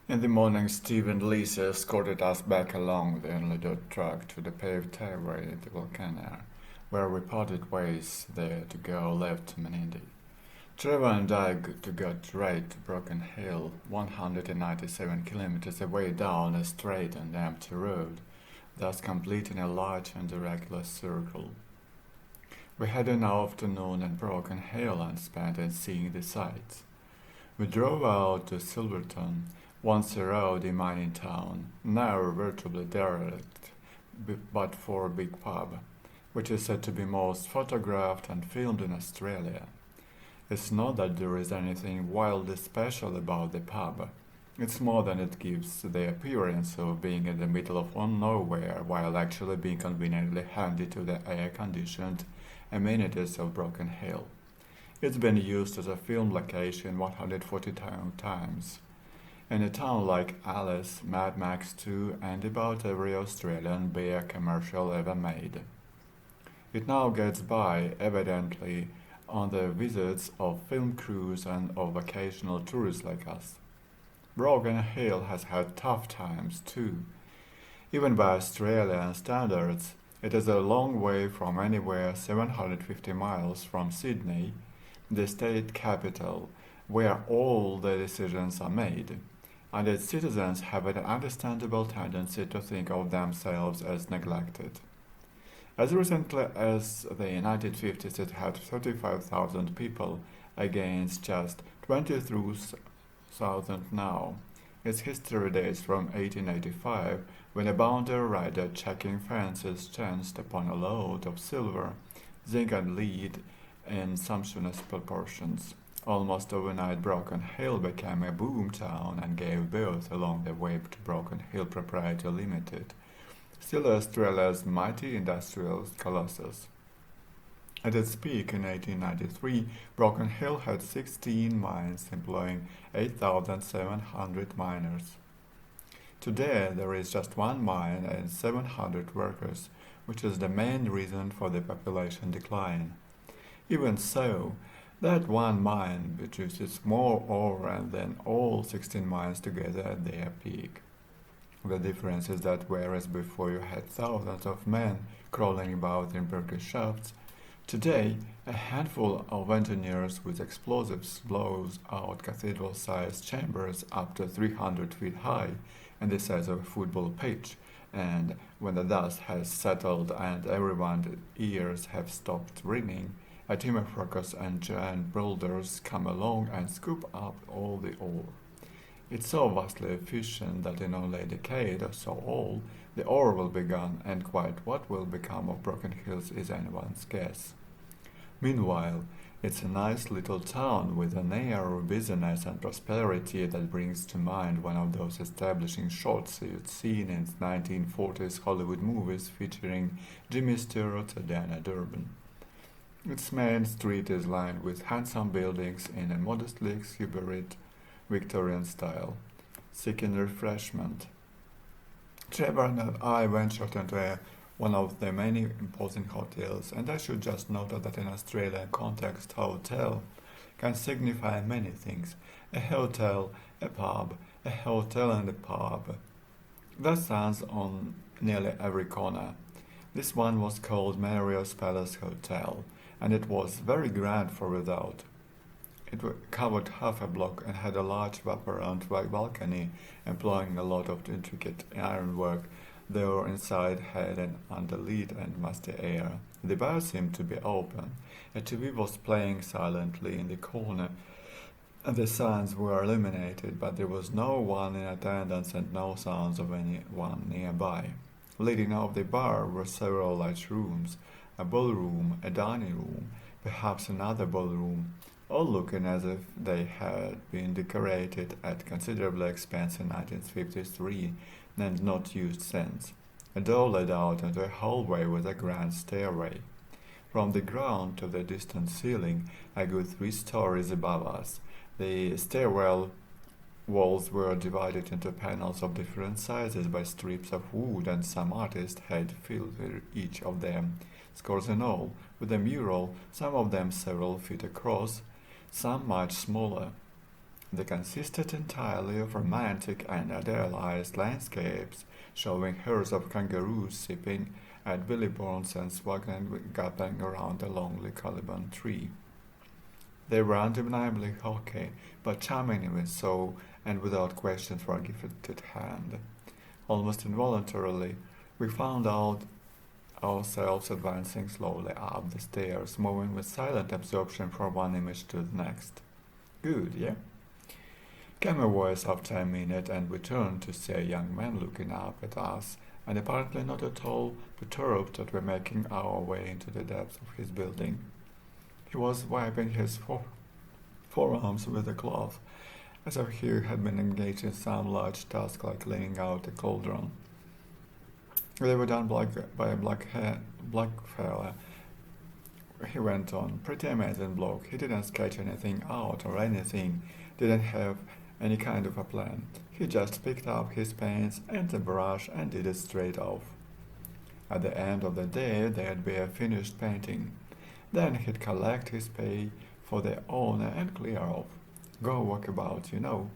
In the morning, Steve and Lisa escorted us back along the unloaded truck to the paved highway at the volcano, where we parted ways there to go left to Menindee. Trevor and I got right to Broken Hill, 197 kilometers away down a straight and empty road, thus completing a large and irregular circle. We had an afternoon at Broken Hill and spent it seeing the sights. We drove out to Silverton, once a rowdy mining town, now virtually derelict, but for a big pub, which is said to be most photographed and filmed in Australia. It's not that there is anything wildly special about the pub. It's more than it gives the appearance of being in the middle of nowhere while actually being conveniently handy to the air-conditioned amenities of Broken Hill. It's been used as a film location 140 times. In a town like Alice, Mad Max 2, and about every Australian beer commercial ever made. It now gets by, evidently, on the visits of film crews and of occasional tourists like us. Broken Hill has had tough times too. Even by Australian standards, it is a long way from anywhere 750 miles from Sydney, the state capital, where all the decisions are made, and its citizens have an understandable tendency to think of themselves as neglected. As recently as the 1950s, it had 35,000 people against just 23,000 now. Its history dates from 1885, when a boundary rider checking fences chanced upon a load of silver, zinc, and lead in sumptuous proportions. Almost overnight, Broken Hill became a boom town and gave birth along the way to Broken Hill Proprietary Limited, still Australia's mighty industrial colossus. At its peak in 1893, Broken Hill had 16 mines employing 8,700 miners. Today, there is just one mine and 700 workers, which is the main reason for the population decline. Even so, that one mine produces more ore than all 16 mines together at their peak. The difference is that whereas before you had thousands of men crawling about in British shafts, today a handful of engineers with explosives blows out cathedral-sized chambers up to 300 feet high and the size of a football pitch, and when the dust has settled and everyone's ears have stopped ringing, a team of rockers and giant boulders come along and scoop up all the ore. It's so vastly efficient that in only a decade or so all, the ore will be gone, and quite what will become of Broken Hills is anyone's guess. Meanwhile, it's a nice little town with an air of busyness and prosperity that brings to mind one of those establishing shots you'd seen in 1940s Hollywood movies featuring Jimmy Stewart and Diana Durbin. Its main street is lined with handsome buildings in a modestly exuberant Victorian style, seeking refreshment. Trevor and I ventured into one of the many imposing hotels, and I should just note that in Australian context, hotel can signify many things. A hotel, a pub, a hotel and a pub. That sounds on nearly every corner. This one was called Mario's Palace Hotel, and it was very grand for without. It covered half a block and had a large wraparound balcony employing a lot of intricate ironwork, though inside had an underlit and musty air. The bar seemed to be open. A TV was playing silently in the corner, and the signs were illuminated, but there was no one in attendance and no sounds of anyone nearby. Leading off the bar were several large rooms, a ballroom, a dining room, perhaps another ballroom, all looking as if they had been decorated at considerable expense in 1953 and not used since. A door led out into a hallway with a grand stairway. From the ground to the distant ceiling, a good 3 stories above us, the stairwell walls were divided into panels of different sizes by strips of wood, and some artist had filled each of them, scores in all, with a mural, some of them several feet across, some much smaller. They consisted entirely of romantic and idealized landscapes, showing herds of kangaroos sipping at Billy Bones and swaggering gapping around a lonely Caliban tree. They were undeniably hawky, but charmingly so, and without question for a gifted hand. Almost involuntarily, we found out ourselves advancing slowly up the stairs, moving with silent absorption from one image to the next. Good, yeah? Came a voice after a minute, and we turned to see a young man looking up at us, and apparently not at all perturbed that we're making our way into the depths of his building. He was wiping his forearms with a cloth, as if he had been engaged in some large task like laying out a cauldron. They were done by a black fella. He went on. Pretty amazing bloke. He didn't sketch anything out or anything. Didn't have any kind of a plan. He just picked up his paints and the brush and did it straight off. At the end of the day, there'd be a finished painting. Then he'd collect his pay for the owner and clear off. Go walk about, you know.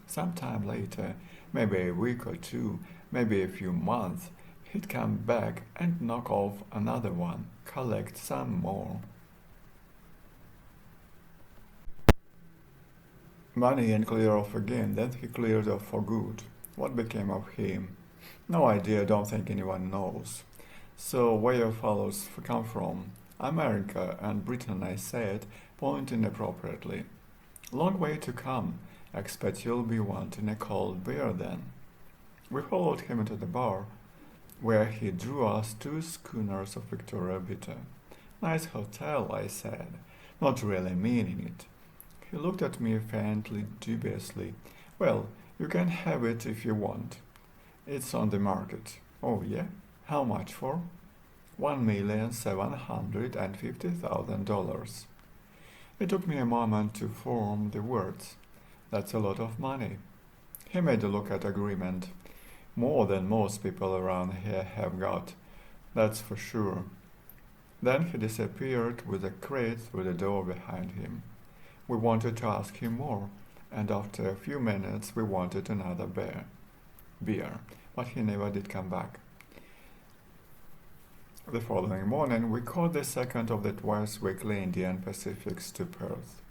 Sometime later, maybe a week or two, maybe a few months, he'd come back and knock off another one, collect some more. Money and clear off again, then he cleared off for good. What became of him? No idea, don't think anyone knows. So where your fellows come from? America and Britain, I said, pointing appropriately. Long way to come. Expect you'll be wanting a cold beer then. We followed him into the bar, where he drew us 2 schooners of Victoria Bitter. Nice hotel, I said, not really meaning it. He looked at me faintly dubiously. Well, you can have it if you want. It's on the market. Oh, yeah? How much for? $1,750,000. It took me a moment to form the words. That's a lot of money. He made a look at agreement. More than most people around here have got, that's for sure. Then he disappeared with a crate through the door behind him. We wanted to ask him more, and after a few minutes we wanted another beer, but he never did come back. The following morning we caught the second of the twice weekly Indian Pacifics to Perth.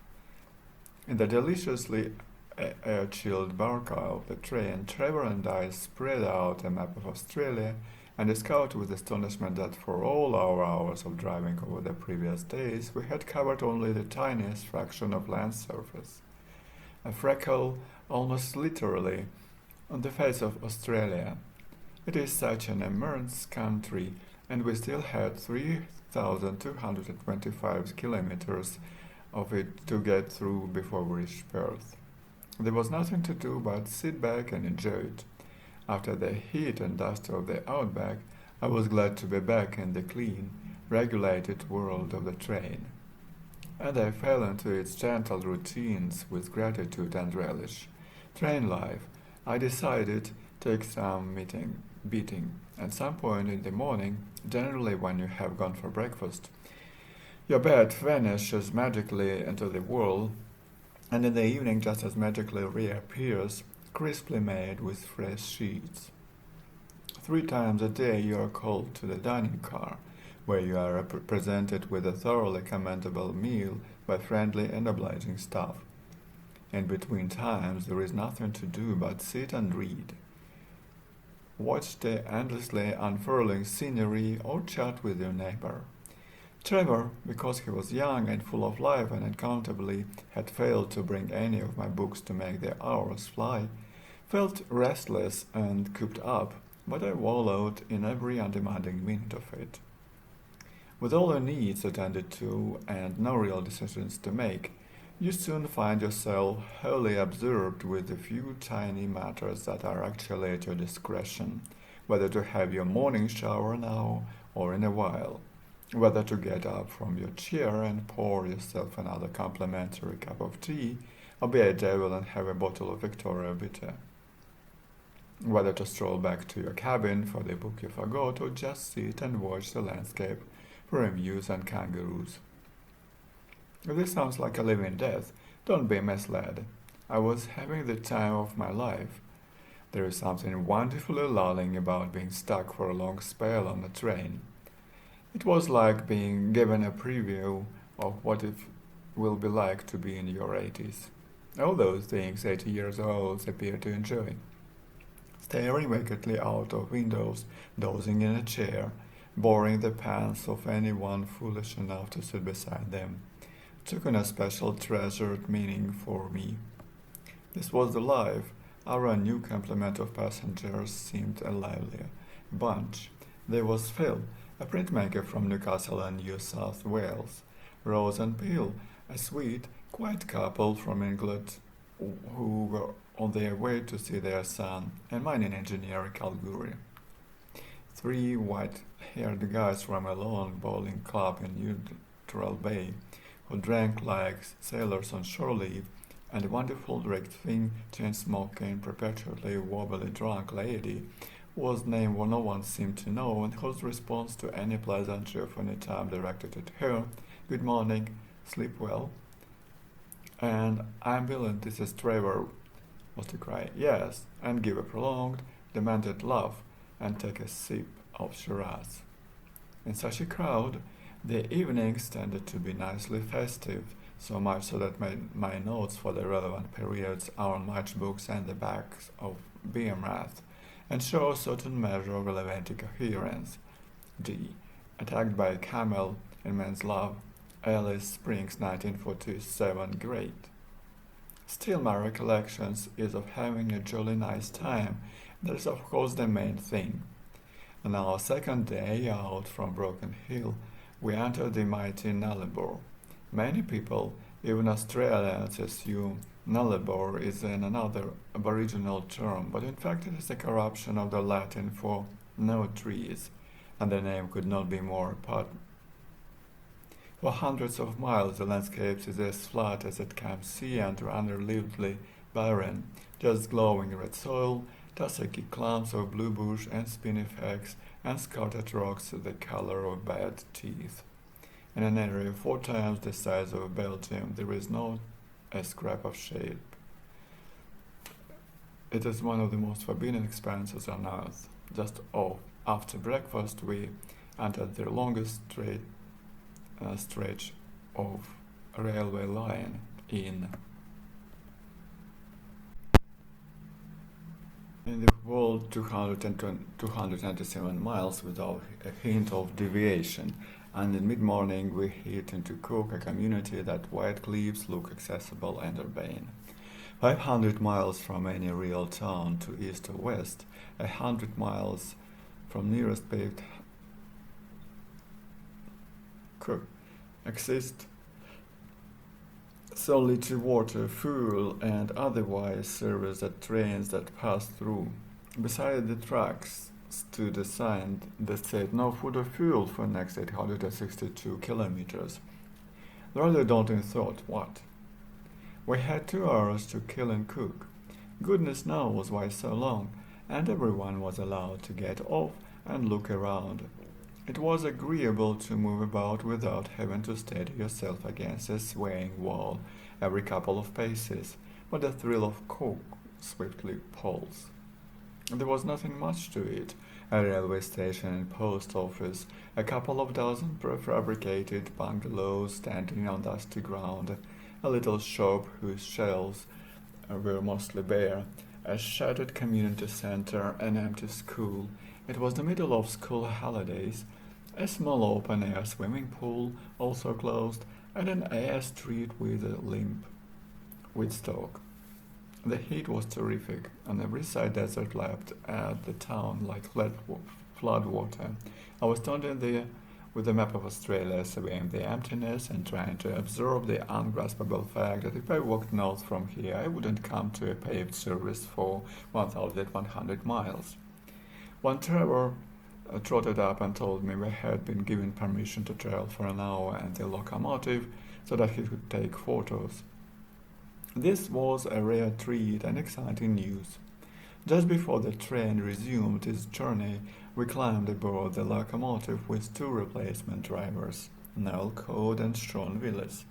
In the deliciously air-chilled bar car of the train, Trevor and I spread out a map of Australia and discovered with astonishment that for all our hours of driving over the previous days, we had covered only the tiniest fraction of land surface. A freckle, almost literally, on the face of Australia. It is such an immense country, and we still had 3,225 kilometers of it to get through before we reached Perth. There was nothing to do but sit back and enjoy it. After the heat and dust of the outback, I was glad to be back in the clean, regulated world of the train. And I fell into its gentle routines with gratitude and relish. Train life, I decided, takes some beating. At some point in the morning, generally when you have gone for breakfast, your bed vanishes magically into the world, and in the evening just as magically reappears, crisply made with fresh sheets. 3 times a day you are called to the dining car, where you are presented with a thoroughly commendable meal by friendly and obliging staff. In between times there is nothing to do but sit and read, watch the endlessly unfurling scenery, or chat with your neighbor. Trevor, because he was young and full of life and unaccountably had failed to bring any of my books to make the hours fly, felt restless and cooped up, but I wallowed in every undemanding minute of it. With all your needs attended to and no real decisions to make, you soon find yourself wholly absorbed with the few tiny matters that are actually at your discretion, whether to have your morning shower now or in a while, whether to get up from your chair and pour yourself another complimentary cup of tea, or be a devil and have a bottle of Victoria Bitter, whether to stroll back to your cabin for the book you forgot, or just sit and watch the landscape for emus and kangaroos. This sounds like a living death, Don't be misled. I was having the time of my life. There is something wonderfully lulling about being stuck for a long spell on a train. It was like being given a preview of what it will be like to be in your 80s. All those things 80 years olds appear to enjoy. Staring vacantly out of windows, dozing in a chair, boring the pants of anyone foolish enough to sit beside them, took on a special treasured meaning for me. This was the life. Our new complement of passengers seemed a lively bunch. There was Phil, a printmaker from Newcastle and New South Wales, Rose and Peel, a sweet, quiet couple from England who were on their way to see their son, and mining engineer Calgary. Three white-haired guys from a lone bowling club in Neutral Bay who drank like sailors on shore leave, and a wonderful rigged-thing, chain-smoking, perpetually wobbly drunk lady whose name no one seemed to know and whose response to any pleasantry of any time directed at her, "Good morning, sleep well," and "I'm Bill and this is Trevor," was to cry "yes" and give a prolonged, demanded laugh and take a sip of Shiraz. In such a crowd, the evenings tended to be nicely festive, so much so that my notes for the relevant periods are on matchbooks and the backs of BMRath, and show a certain measure of relevant coherence. G. Attacked by a camel in Man's Love, Alice Springs, 1947, great. Still, my recollections is of having a jolly nice time. That is, of course, the main thing. On our second day out from Broken Hill, we entered the mighty Nullarbor. Many people, even Australians, assume Nullarbor is another Aboriginal term, but in fact it is a corruption of the Latin for no trees, and the name could not be more apart. For hundreds of miles the landscape is as flat as it can see and unrelievably barren, just glowing red soil, tussocky clumps of blue bush and spinifex, and scarlet rocks the color of bad teeth. In an area 4 times the size of Belgium, there is not a scrap of shape. It is one of the most forbidden expanses on earth. Just after breakfast, we entered the longest stretch of railway line in the world, 297 miles without a hint of deviation, and in mid-morning we hit into Cook, a community that white cliffs look accessible and urbane. 500 miles from any real town to east or west, 100 miles from nearest paved Cook exist solely to water, fuel, and otherwise service the trains that pass through. Beside the tracks stood a sign that said no food or fuel for the next 862 kilometers. The rather daunting thought, what? We had 2 hours to kill and cook. Goodness knows why so long, and everyone was allowed to get off and look around. It was agreeable to move about without having to steady yourself against a swaying wall every couple of paces, but the thrill of cook swiftly pulls. There was nothing much to it. A railway station and post office, a couple of dozen prefabricated bungalows standing on dusty ground, a little shop whose shelves were mostly bare, a shattered community center, an empty school. It was the middle of school holidays. A small open-air swimming pool, also closed, and an air street with a limp Woodstock. The heat was terrific. On every side desert lapped at the town like flood water. I was standing there with a map of Australia, surveying the emptiness and trying to absorb the ungraspable fact that if I walked north from here, I wouldn't come to a paved surface for 1,100 miles. One Trevor trotted up and told me we had been given permission to travel for an hour and the locomotive so that he could take photos. This was a rare treat and exciting news. Just before the train resumed its journey, we climbed aboard the locomotive with 2 replacement drivers, Noel Code and Sean Willis,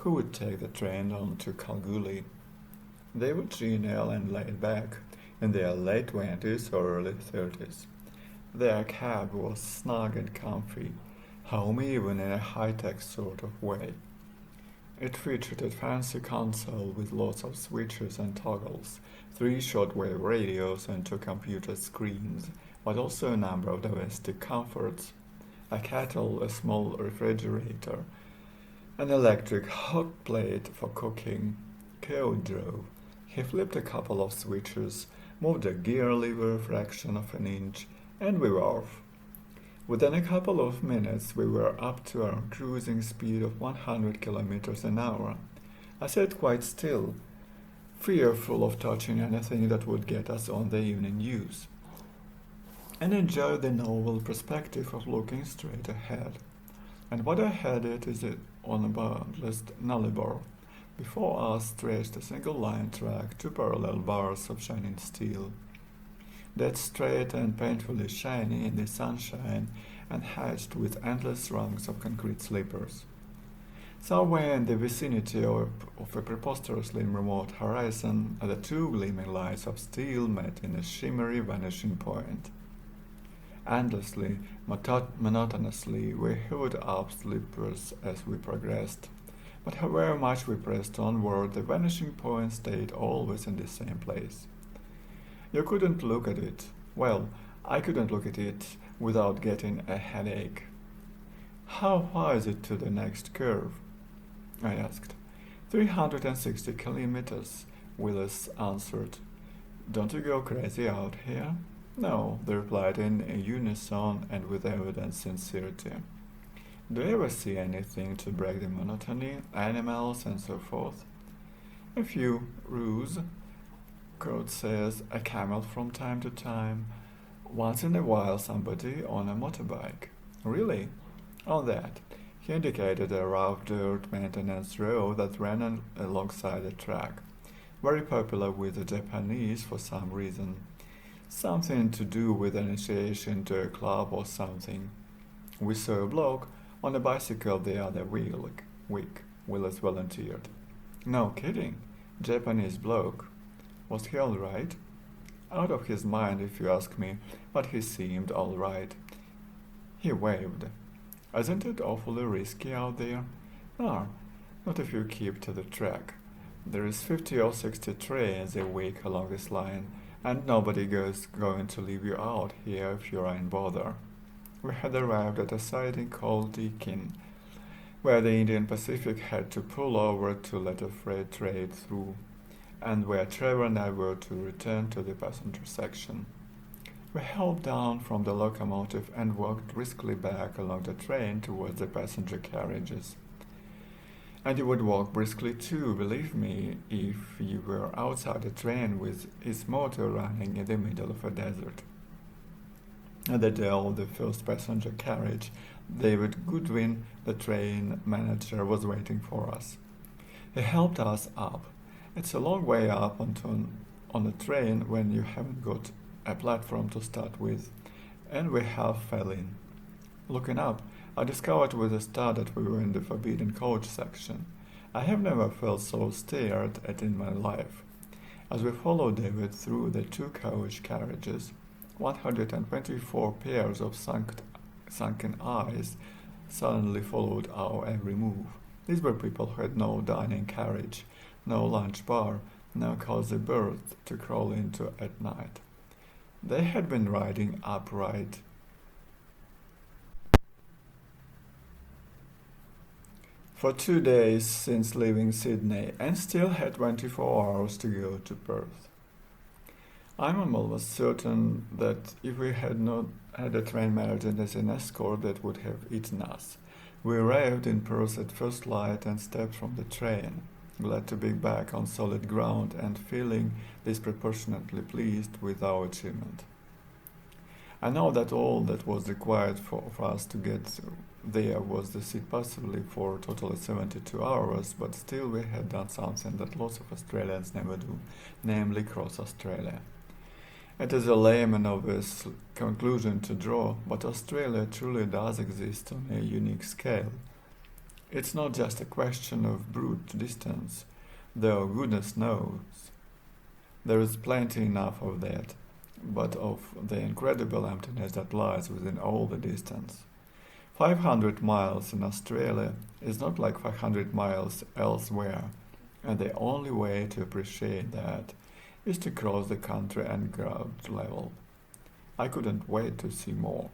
who would take the train on to Kalgoorlie. They were genial and laid back, in their late 20s or early 30s. Their cab was snug and comfy, homey even in a high-tech sort of way. It featured a fancy console with lots of switches and toggles, 3 shortwave radios and 2 computer screens, but also a number of domestic comforts: a kettle, a small refrigerator, an electric hot plate for cooking. Code drove. He flipped a couple of switches, moved the gear lever a fraction of an inch, and we were off. Within a couple of minutes, we were up to our cruising speed of 100 kilometers an hour. I sat quite still, fearful of touching anything that would get us on the evening news, and enjoyed the novel perspective of looking straight ahead. And what I had it is on a boundless nullarbor. Before us stretched a single-line track, 2 parallel bars of shining steel, dead straight and painfully shiny in the sunshine and hatched with endless rungs of concrete sleepers. Somewhere in the vicinity of a preposterously remote horizon, the 2 gleaming lines of steel met in a shimmery vanishing point. Endlessly, monotonously, we hewed up sleepers as we progressed. But however much we pressed onward, the vanishing point stayed always in the same place. You couldn't look at it. Well, I couldn't look at it without getting a headache. How far is it to the next curve? I asked. 360 kilometers, Willis answered. Don't you go crazy out here? No, they replied in unison and with evident sincerity. Do you ever see anything to break the monotony, animals and so forth? A few roos. Code says a camel from time to time. Once in a while somebody on a motorbike. Really? On that. He indicated a rough dirt maintenance road that ran alongside the track. Very popular with the Japanese for some reason. Something to do with initiation to a club or something. We saw a bloke on a bicycle the other week, Willis volunteered. No kidding. Japanese bloke. Was he all right? Out of his mind, if you ask me, but he seemed all right. He waved. Isn't it awfully risky out there? No, not if you keep to the track. There is 50 or 60 trains a week along this line, and nobody goes going to leave you out here if you're in bother. We had arrived at a siding called Deakin, where the Indian Pacific had to pull over to let a freight train through, and where Trevor and I were to return to the passenger section. We helped down from the locomotive and walked briskly back along the train towards the passenger carriages. And you would walk briskly too, believe me, if you were outside the train with its motor running in the middle of a desert. At the door of the first passenger carriage, David Goodwin, the train manager, was waiting for us. He helped us up. It's a long way up on a train when you haven't got a platform to start with, and we half fell in. Looking up, I discovered with a start that we were in the forbidden coach section. I have never felt so stared at in my life. As we followed David through the 2 coach carriages, 124 pairs of sunken eyes suddenly followed our every move. These were people who had no dining carriage, no lunch bar, no cozy berth to crawl into at night. They had been riding upright for 2 days since leaving Sydney and still had 24 hours to go to Perth. I'm almost certain that if we had not had a train manager as an escort, that would have eaten us. We arrived in Perth at first light and stepped from the train, glad to be back on solid ground and feeling disproportionately pleased with our achievement. I know that all that was required for us to get there was the seat possibly for totally 72 hours, but still we had done something that lots of Australians never do, namely cross Australia. It is a lame and obvious conclusion to draw, but Australia truly does exist on a unique scale. It's not just a question of brute distance, though goodness knows there is plenty enough of that, but of the incredible emptiness that lies within all the distance. 500 miles in Australia is not like 500 miles elsewhere, and the only way to appreciate that is to cross the country and ground level. I couldn't wait to see more.